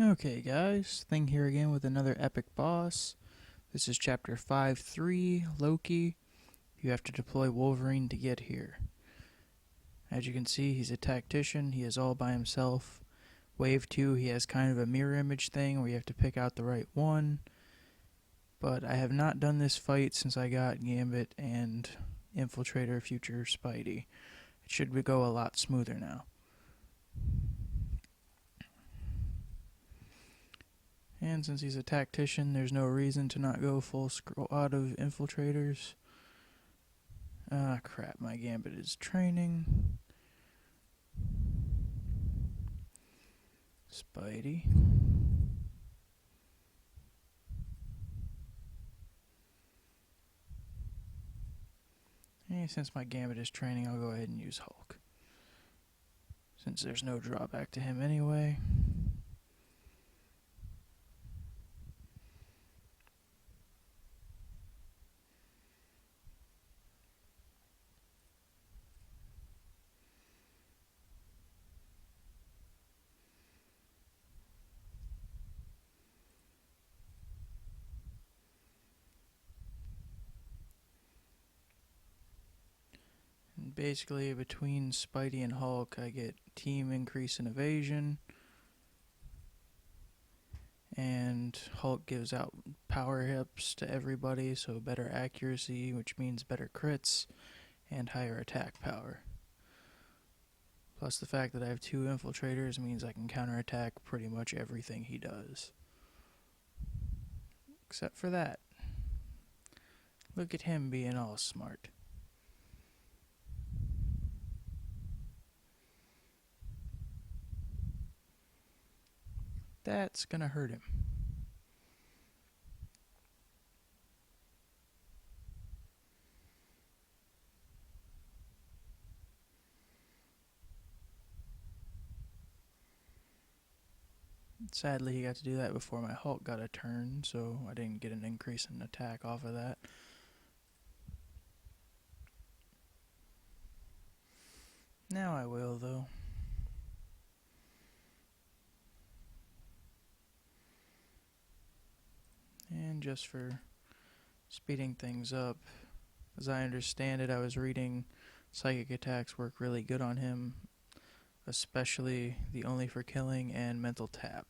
Okay guys, Thing here again with another epic boss. This is chapter 5-3, Loki. You have to deploy Wolverine to get here. As you can see, he's a tactician, he is all by himself. Wave 2, he has kind of a mirror image thing where you have to pick out the right one. But I have not done this fight since I got Gambit and Infiltrator Future Spidey. It should go a lot smoother now. And since he's a tactician, there's no reason to not go full squad of infiltrators. Ah, crap, my Gambit is training. Spidey. And since my Gambit is training, I'll go ahead and use Hulk. Since there's no drawback to him anyway. Basically, between Spidey and Hulk, I get team increase in evasion, and Hulk gives out power hips to everybody, so better accuracy, which means better crits, and higher attack power. Plus the fact that I have two infiltrators means I can counterattack pretty much everything he does. Except for that. Look at him being all smart. That's gonna hurt him. Sadly, he got to do that before my Hulk got a turn, so I didn't get an increase in attack off of that. Now I will, though. And just for speeding things up, as I understand it, I was reading psychic attacks work really good on him, especially the only for killing and mental tap.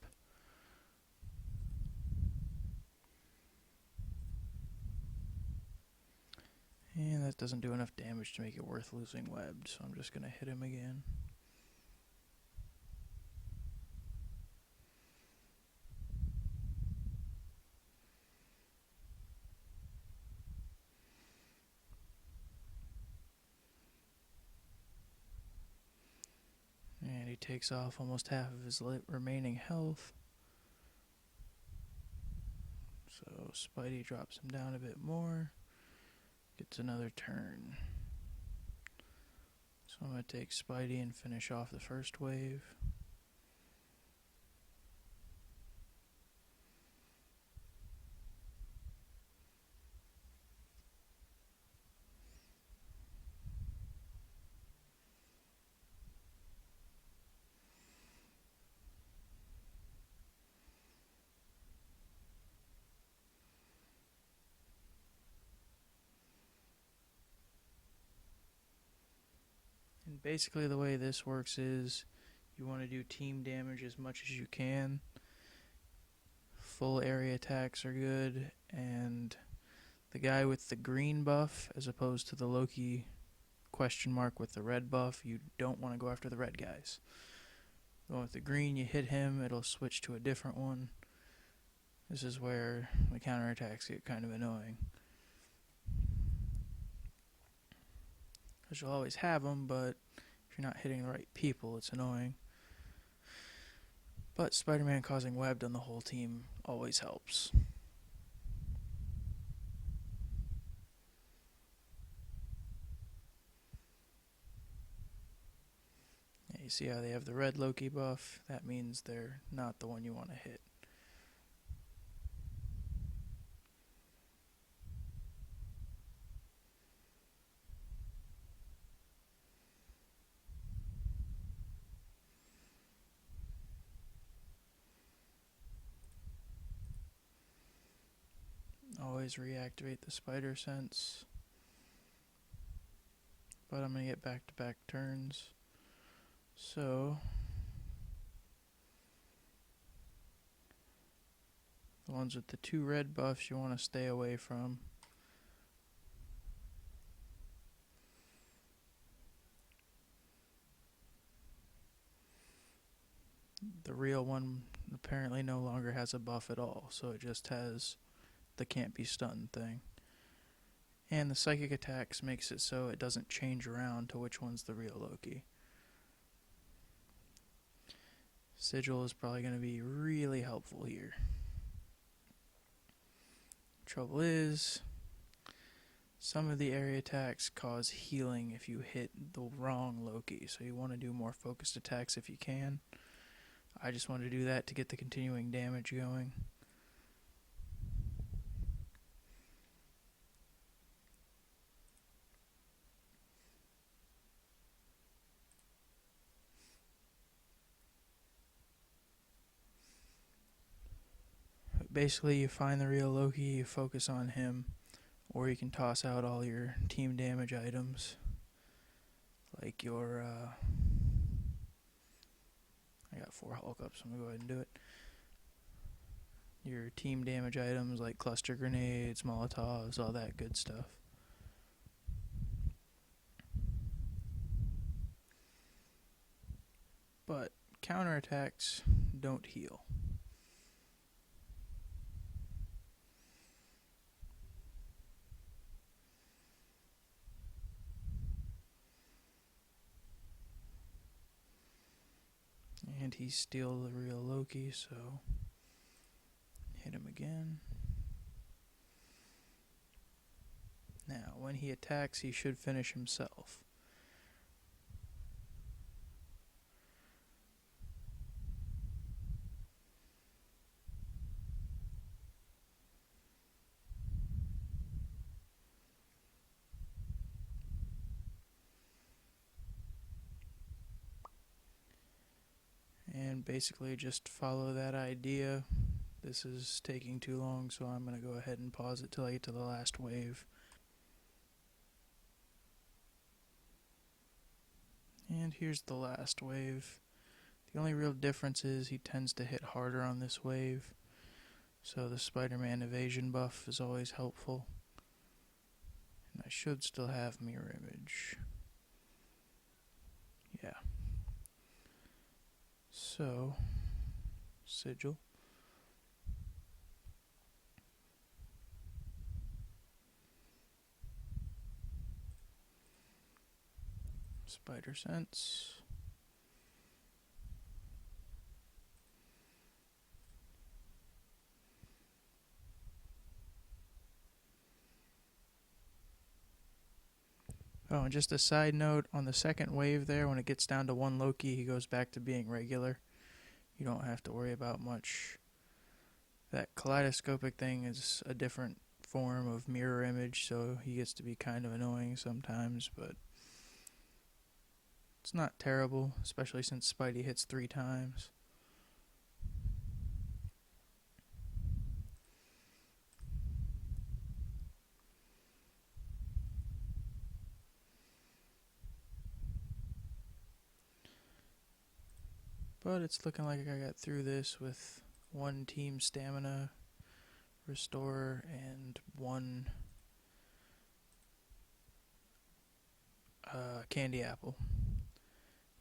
And that doesn't do enough damage to make it worth losing webbed, so I'm just going to hit him again. And he takes off almost half of his remaining health. So Spidey drops him down a bit more. Gets another turn. So I'm going to take Spidey and finish off the first wave. And basically the way this works is you want to do team damage as much as you can. Full area attacks are good, and the guy with the green buff as opposed to the Loki question mark with the red buff, you don't want to go after the red guys. Going with the green, you hit him, it'll switch to a different one. This is where the counterattacks get kind of annoying. Because you'll always have them, but if you're not hitting the right people, it's annoying. But Spider-Man causing webbed on the whole team always helps. Yeah, you see how they have the red Loki buff? That means they're not the one you want to hit. always reactivate the spider sense. But I'm going to get back-to-back turns. So the ones with the 2 red buffs you want to stay away from. The real one apparently no longer has a buff at all, so it just has the can't be stunned thing. And the psychic attacks makes it so it doesn't change around to which one's the real Loki. Sigil is probably going to be really helpful here. Trouble is, some of the area attacks cause healing if you hit the wrong Loki, so you want to do more focused attacks if you can. I just want to do that to get the continuing damage going. Basically, you find the real Loki, you focus on him, or you can toss out all your team damage items, like your, I got 4 Hulk ups, so I'm going to go ahead and do it. Your team damage items like cluster grenades, Molotovs, all that good stuff. But counterattacks don't heal. And he's still the real Loki, so hit him again. Now, when he attacks, he should finish himself. And basically just follow that idea. This is taking too long, so I'm going to go ahead and pause it till I get to the last wave. And here's the last wave. The only real difference is he tends to hit harder on this wave, so the Spider-Man evasion buff is always helpful. And I should still have mirror image. Yeah. So, Sigil. Spider sense. Oh, and just a side note, on the second wave there, when it gets down to 1 Loki, he goes back to being regular. You don't have to worry about much. That kaleidoscopic thing is a different form of mirror image, so he gets to be kind of annoying sometimes, but it's not terrible, especially since Spidey hits 3 times. But it's looking like I got through this with 1 team stamina restorer and 1 candy apple.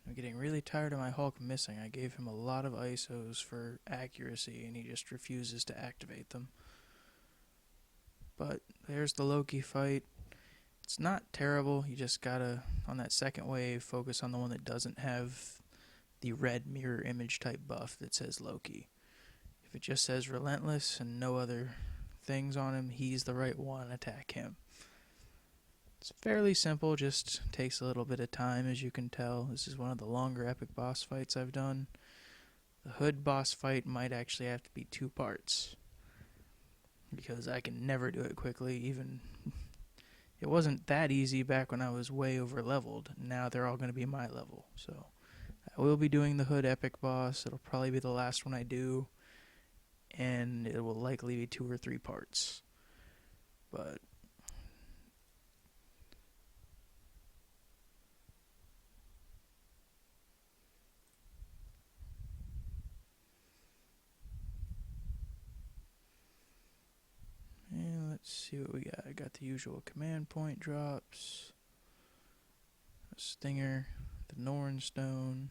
I'm getting really tired of my Hulk missing. I gave him a lot of ISOs for accuracy and he just refuses to activate them. But there's the Loki fight. It's not terrible. You just gotta, on that second wave, focus on the one that doesn't have the red mirror image type buff that says Loki. If it just says relentless and no other things on him, he's the right one. Attack him. It's fairly simple, just takes a little bit of time, as you can tell. This is one of the longer epic boss fights I've done. The Hood boss fight might actually have to be 2 parts, because I can never do it quickly. Even it wasn't that easy back when I was way over leveled. Now they're all going to be my level, so I will be doing the Hood epic boss. It'll probably be the last one I do, and it will likely be 2 or 3 parts. But and let's see what we got. I got the usual command point drops, a stinger, the Norn Stone,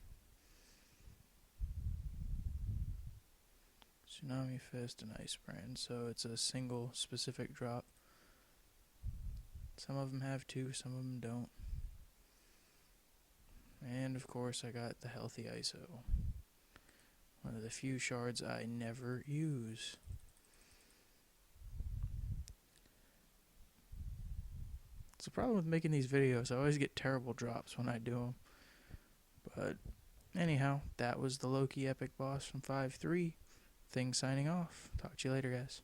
Tsunami Fist, and Ice Brand. So it's a single specific drop. Some of them have two, some of them don't. And of course I got the Healthy ISO. One of the few shards I never use. It's the problem with making these videos. I always get terrible drops when I do them. But anyhow, that was the Loki epic boss from 5.3. Thing signing off. Talk to you later, guys.